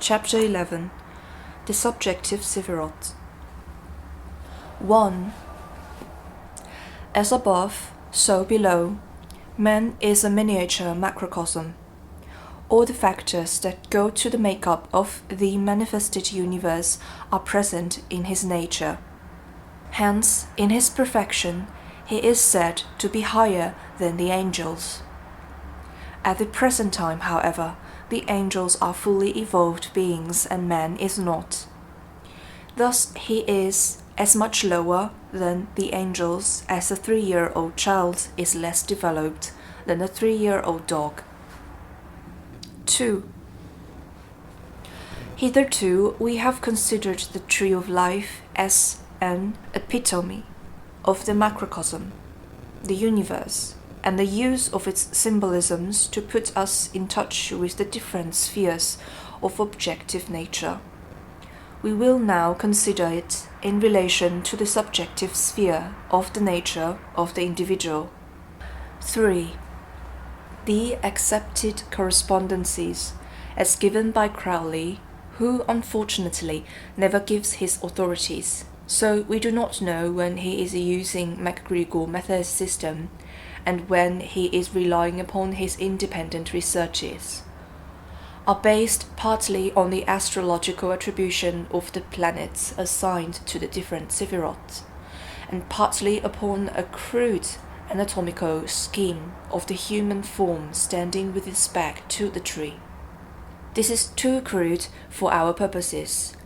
Chapter 11. The Subjective Sefirot. 1. As above, so below, man is a miniature macrocosm. All the factors that go to the makeup of the manifested universe are present in his nature. Hence, in his perfection, he is said to be higher than the angels. At the present time, however, the angels are fully evolved beings and man is not. Thus he is as much lower than the angels as a 3-year-old child is less developed than a 3-year-old dog. 2. Hitherto we have considered the tree of life as an epitome of the macrocosm, the universe, and the use of its symbolisms to put us in touch with the different spheres of objective nature. We will now consider it in relation to the subjective sphere of the nature of the individual. 3. The accepted correspondences, as given by Crowley, who unfortunately never gives his authorities, so we do not know when he is using MacGregor method system and when he is relying upon his independent researches, are based partly on the astrological attribution of the planets assigned to the different Sefirot, and partly upon a crude anatomical scheme of the human form standing with its back to the tree. This is too crude for our purposes,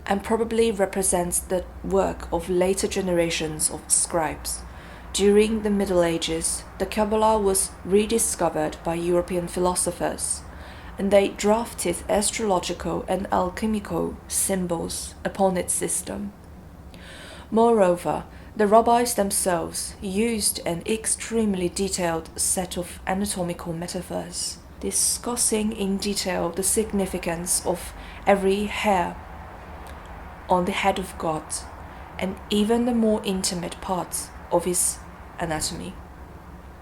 and probably represents the work of later generations of scribes. During the Middle Ages, the Qabalah was rediscovered by European philosophers, and they drafted astrological and alchemical symbols upon its system. Moreover, the rabbis themselves used an extremely detailed set of anatomical metaphors, discussing in detail the significance of every hair on the head of God, and even the more intimate parts of his anatomy.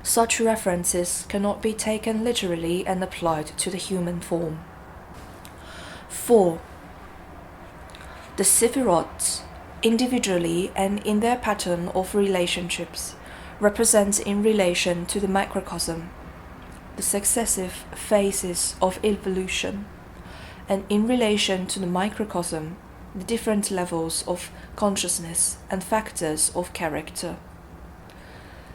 Such references cannot be taken literally and applied to the human form. 4. The Sefirot, individually and in their pattern of relationships, represent in relation to the macrocosm the successive phases of evolution, and in relation to the microcosm the different levels of consciousness and factors of character.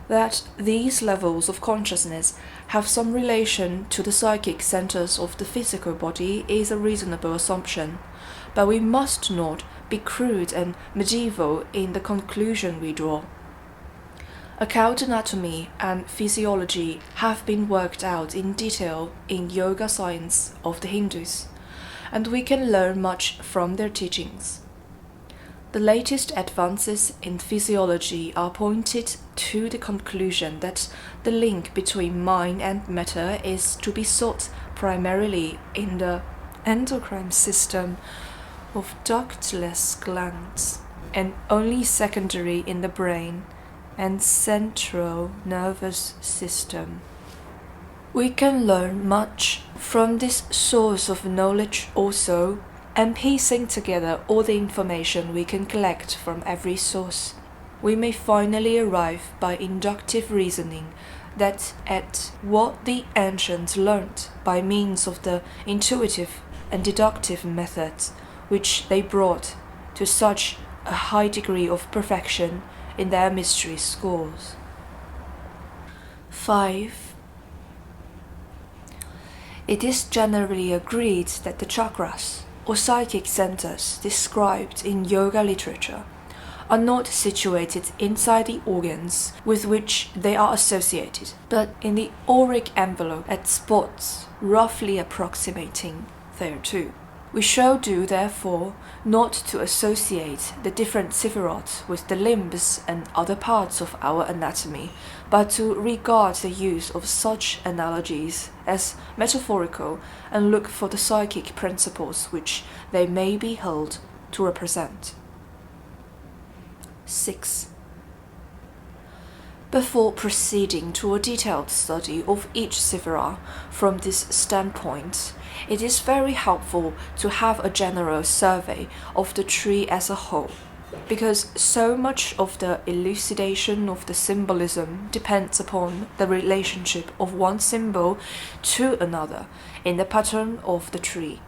That these levels of consciousness have some relation to the psychic centers of the physical body is a reasonable assumption, but we must not be crude and medieval in the conclusion we draw. Occult anatomy and physiology have been worked out in detail in yoga science of the Hindus, and we can learn much from their teachings. The latest advances in physiology are pointed to the conclusion that the link between mind and matter is to be sought primarily in the endocrine system of ductless glands, and only secondary in the brain and central nervous system. We can learn much from this source of knowledge also, and piecing together all the information we can collect from every source, we may finally arrive by inductive reasoning that at what the ancients learnt by means of the intuitive and deductive methods which they brought to such a high degree of perfection in their mystery schools. 5. It is generally agreed that the chakras, or psychic centers described in yoga literature, are not situated inside the organs with which they are associated, but in the auric envelope at spots roughly approximating thereto. We shall do, therefore, not to associate the different Sefirot with the limbs and other parts of our anatomy, but to regard the use of such analogies as metaphorical and look for the psychic principles which they may be held to represent. 6. Before proceeding to a detailed study of each Sephira from this standpoint, it is very helpful to have a general survey of the tree as a whole, because so much of the elucidation of the symbolism depends upon the relationship of one symbol to another in the pattern of the tree.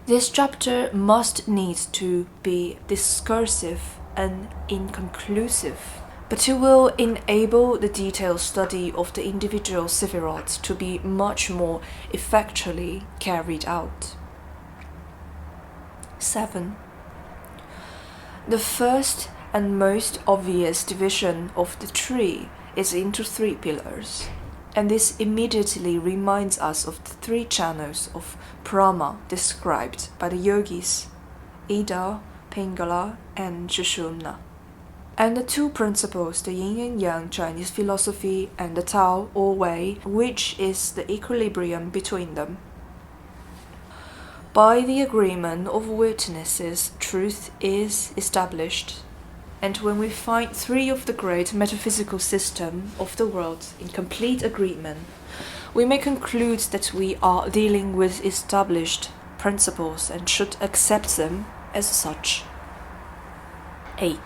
This chapter must needs to be discursive and inconclusive, but it will enable the detailed study of the individual Sephiroth to be much more effectually carried out. 7. The first and most obvious division of the tree is into 3 pillars, and this immediately reminds us of the 3 channels of Brahma described by the yogis, Ida, Pingala, and Sushumna, and the 2 principles, the yin and yang Chinese philosophy and the Tao or way, which is the equilibrium between them. By the agreement of witnesses, truth is established, and when we find 3 of the great metaphysical system of the world in complete agreement, we may conclude that we are dealing with established principles and should accept them as such. 8.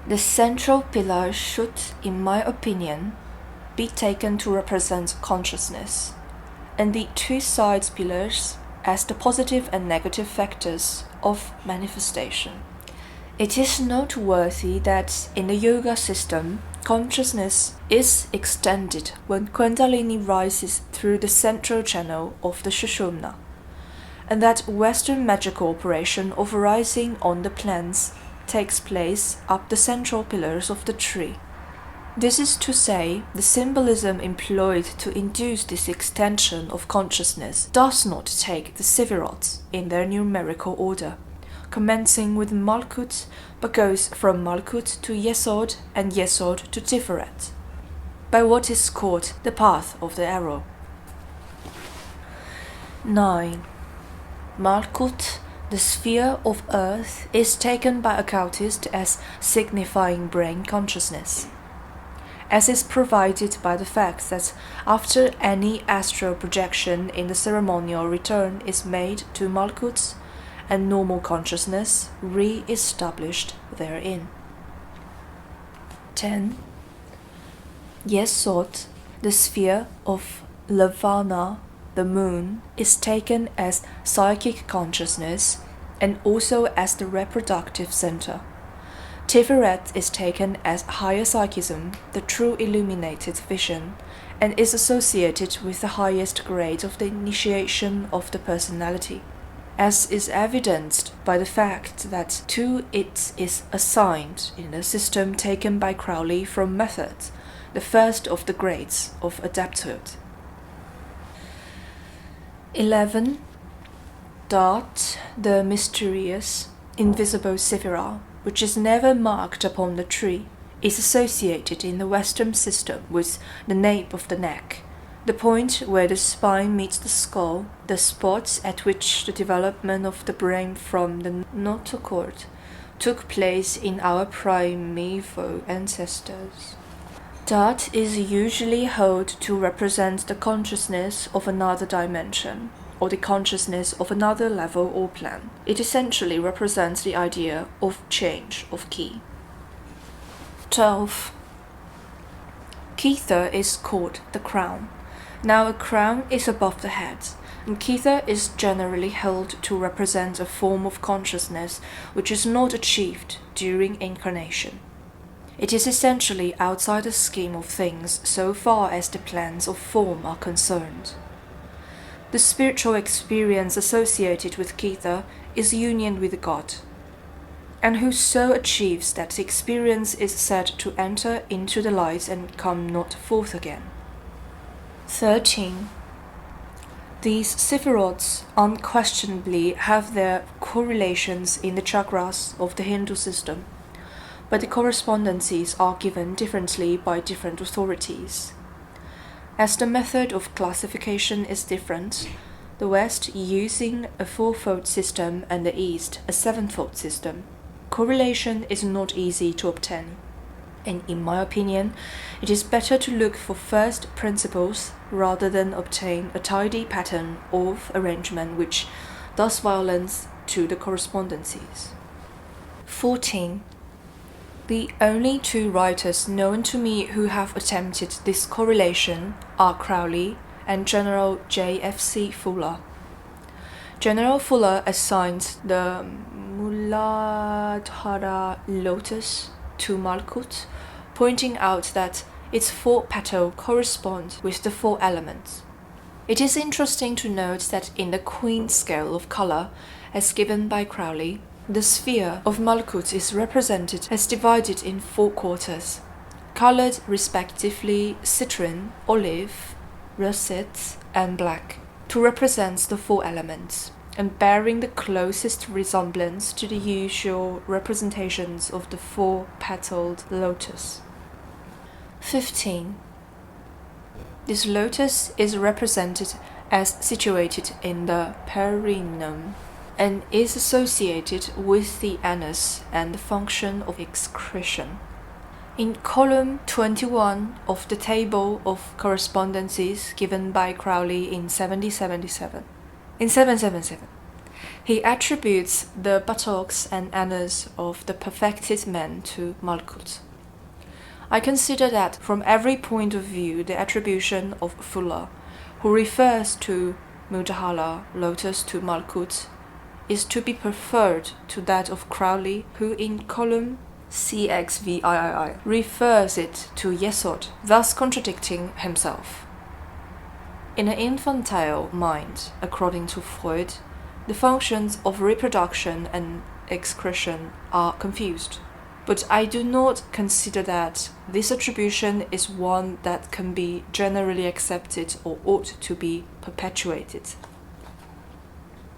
The central pillar should, in my opinion, be taken to represent consciousness, and the 2 side pillars as the positive and negative factors of manifestation. It is noteworthy that in the yoga system, consciousness is extended when Kundalini rises through the central channel of the Sushumna, and that Western magical operation of rising on the planes takes place up the central pillars of the tree. This is to say, the symbolism employed to induce this extension of consciousness does not take the Sephiroths in their numerical order, commencing with Malkut, but goes from Malkut to Yesod and Yesod to Tiferet, by what is called the path of the arrow. 9. Malkut, the sphere of earth, is taken by occultists as signifying brain consciousness, as is provided by the fact that after any astral projection in the ceremonial return is made to Malkut, and normal consciousness re-established therein. 10. Yesod, the sphere of Lavana, the moon, is taken as psychic consciousness and also as the reproductive center. Tiferet is taken as higher psychism, the true illuminated vision, and is associated with the highest grade of the initiation of the personality, as is evidenced by the fact that to it is assigned, in the system taken by Crowley from method, the first of the grades of adepthood. 11. Dot, the mysterious, invisible Sephira, which is never marked upon the tree, is associated in the Western system with the nape of the neck, the point where the spine meets the skull, the spot at which the development of the brain from the notochord took place in our primeval ancestors. That is usually held to represent the consciousness of another dimension, or the consciousness of another level or plane. It essentially represents the idea of change of key. 12. Kether is called the crown. Now a crown is above the head, and Kether is generally held to represent a form of consciousness which is not achieved during incarnation. It is essentially outside the scheme of things so far as the planes of form are concerned. The spiritual experience associated with Kether is union with God, and who so achieves that the experience is said to enter into the light and come not forth again. 13. These Sephiroths unquestionably have their correlations in the chakras of the Hindu system, but the correspondences are given differently by different authorities. As the method of classification is different, the West using a 4-fold system and the East a 7-fold system, correlation is not easy to obtain. and in my opinion, it is better to look for first principles rather than obtain a tidy pattern of arrangement which does violence to the correspondences. 14. The only two writers known to me who have attempted this correlation are Crowley and General J.F.C. Fuller. General Fuller assigns the Muladhara lotus to Malkut, pointing out that its 4 petals correspond with the 4 elements. It is interesting to note that in the Queen scale of color, as given by Crowley, the sphere of Malkut is represented as divided in 4 quarters, colored respectively citrine, olive, russet, and black, to represent the 4 elements, and bearing the closest resemblance to the usual representations of the 4-petaled lotus. 15. This lotus is represented as situated in the perineum and is associated with the anus and the function of excretion. In column 21 of the table of correspondences given by Crowley in 777, he attributes the buttocks and anus of the perfected man to Malkut. I consider that from every point of view the attribution of Fuller, who refers to Muladhara lotus to Malkut, is to be preferred to that of Crowley, who in column CXVIII refers it to Yesod, thus contradicting himself. In an infantile mind, according to Freud, the functions of reproduction and excretion are confused. But I do not consider that this attribution is one that can be generally accepted or ought to be perpetuated.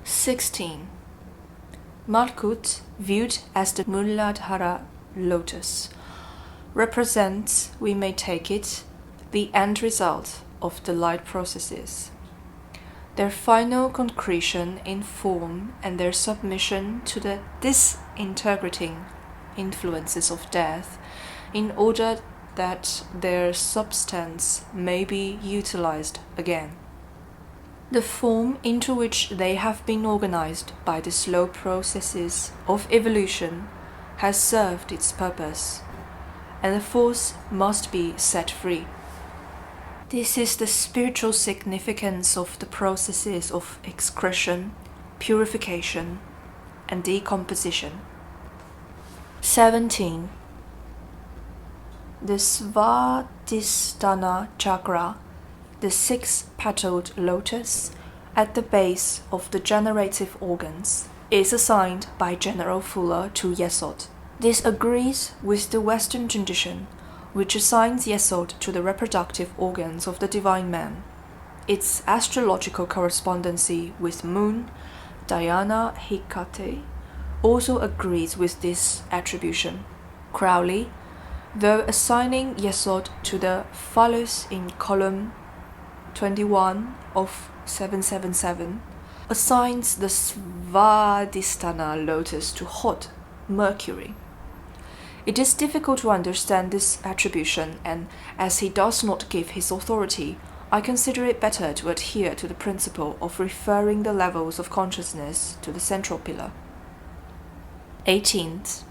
16. Malkut, viewed as the Muladhara lotus, represents, we may take it, the end result of the light processes, their final concretion in form and their submission to the disintegrating influences of death in order that their substance may be utilized again. The form into which they have been organized by the slow processes of evolution has served its purpose, and the force must be set free. This is the spiritual significance of the processes of excretion, purification, and decomposition. 17. The Svadhisthana chakra, the 6-petaled lotus at the base of the generative organs, is assigned by General Fuller to Yesod. This agrees with the Western tradition, which assigns Yesod to the reproductive organs of the divine man. Its astrological correspondency with Moon, Diana Hecate, also agrees with this attribution. Crowley, though assigning Yesod to the phallus in column 21 of 777, assigns the Svadhisthana lotus to Hod, Mercury. It is difficult to understand this attribution, and as he does not give his authority, I consider it better to adhere to the principle of referring the levels of consciousness to the central pillar. 18th.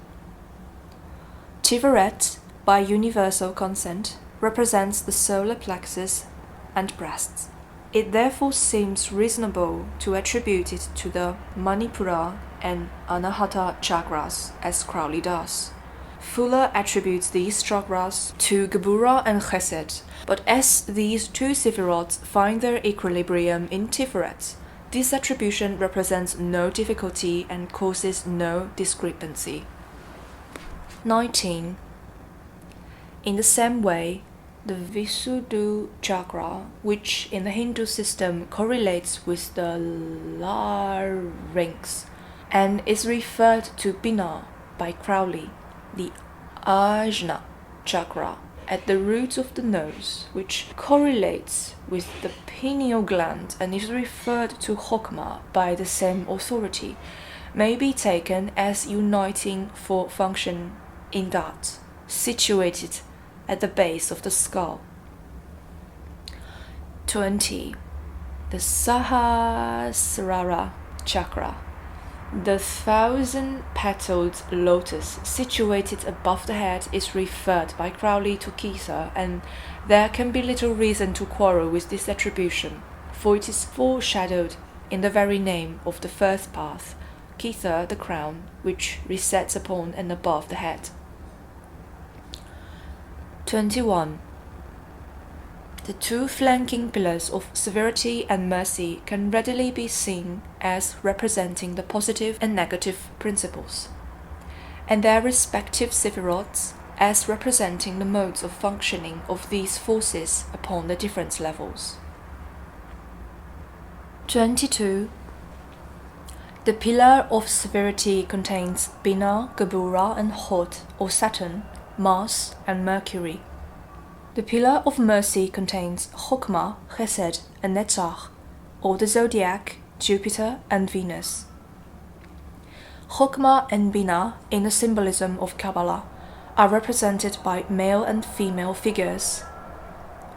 Tiferet, by universal consent, represents the solar plexus and breasts. It therefore seems reasonable to attribute it to the Manipura and Anahata chakras, as Crowley does. Fuller attributes these chakras to Geburah and Chesed, but as these two sephiroths find their equilibrium in Tiferet, this attribution represents no difficulty and causes no discrepancy. 19. In the same way, the Visuddha chakra, which in the Hindu system correlates with the larynx and is referred to Bina by Crowley, the Ajna chakra at the root of the nose, which correlates with the pineal gland and is referred to Chokmah by the same authority, may be taken as uniting for function in that situated at the base of the skull. 20. The Sahasrara chakra, the 1,000-petaled lotus situated above the head, is referred by Crowley to Kether, and there can be little reason to quarrel with this attribution, for it is foreshadowed in the very name of the first path, Kether, the crown, which resets upon and above the head. 21. The two flanking pillars of severity and mercy can readily be seen as representing the positive and negative principles, and their respective sephiroths as representing the modes of functioning of these forces upon the different levels. 22. The pillar of severity contains Binah, Geburah, and Hod, or Saturn, Mars, and Mercury. The pillar of mercy contains Chokmah, Chesed, and Netzach, or the zodiac, Jupiter, and Venus. Chokmah and Binah, in the symbolism of Qabalah, are represented by male and female figures,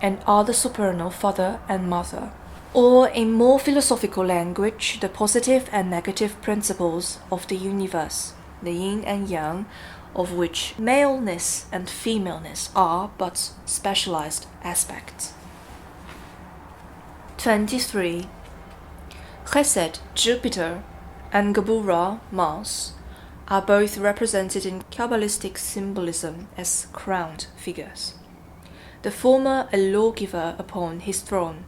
and are the supernal father and mother, or in more philosophical language, the positive and negative principles of the universe, the yin and yang, of which maleness and femaleness are but specialized aspects. 23. Chesed, Jupiter, and Geburah, Mars, are both represented in Kabbalistic symbolism as crowned figures. The former a lawgiver upon his throne,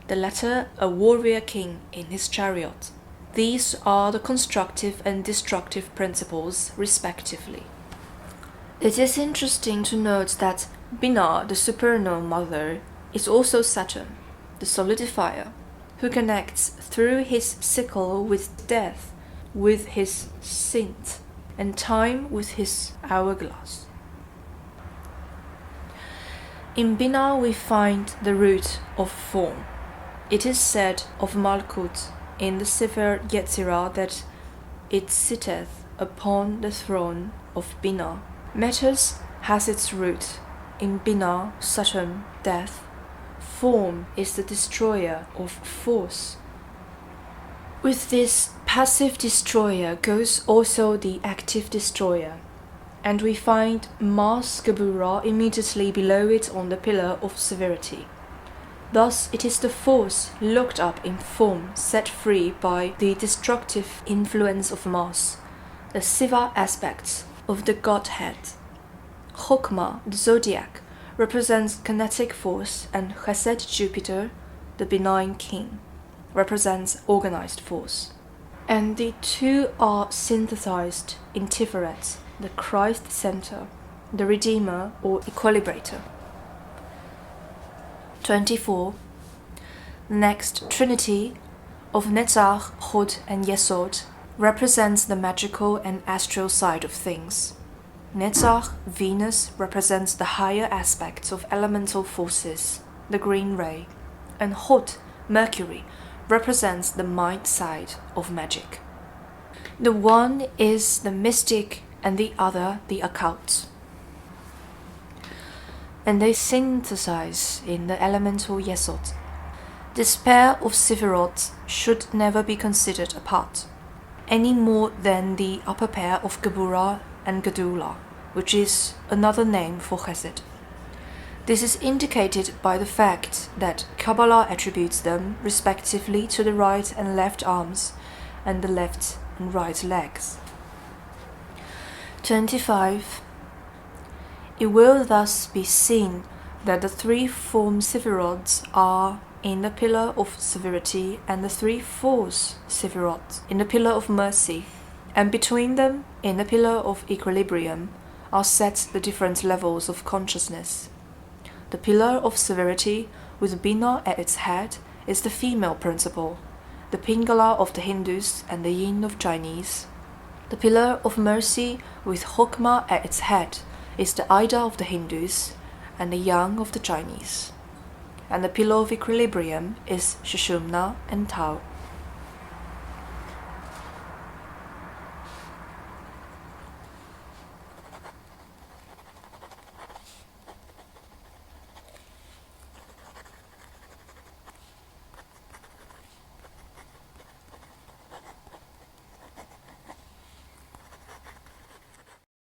the latter a warrior king in his chariot. These are the constructive and destructive principles, respectively. It is interesting to note that Binah, the supernal mother, is also Saturn, the solidifier, who connects through his sickle with death, with his synth, and time with his hourglass. In Binah we find the root of form. It is said of Malkut in the Sefer Yetzirah that it sitteth upon the throne of Binah. Matters has its root in Binah, Saturn, death. Form is the destroyer of force. With this passive destroyer goes also the active destroyer, and we find Mars Geburah immediately below it on the pillar of severity. Thus it is the force locked up in form set free by the destructive influence of Mars, the Siva aspects of the Godhead. Chokmah, the zodiac, represents kinetic force, and Chesed, Jupiter, the benign king, represents organized force. And the two are synthesized in Tiferet, the Christ center, the Redeemer or Equilibrator. 24. The next trinity of Netzach, Hod, and Yesod represents the magical and astral side of things. Netzach, Venus, represents the higher aspects of elemental forces, the green ray, and Hod, Mercury, represents the mind side of magic. The one is the mystic and the other the occult, and they synthesize in the elemental Yesod. This pair of Sephiroth should never be considered apart, any more than the upper pair of Geburah and Gedulah, which is another name for Chesed. This is indicated by the fact that Qabalah attributes them respectively to the right and left arms and the left and right legs. 25. It will thus be seen that the three form Sephiroths are in the pillar of severity and the three force Sephiroths in the pillar of mercy, and between them, in the pillar of equilibrium, are set the different levels of consciousness. The pillar of severity, with Binah at its head, is the female principle, the Pingala of the Hindus and the Yin of Chinese. The pillar of mercy, with Chokmah at its head, is the Ida of the Hindus and the Yang of the Chinese. And the pillar of equilibrium is Sushumna and Tao.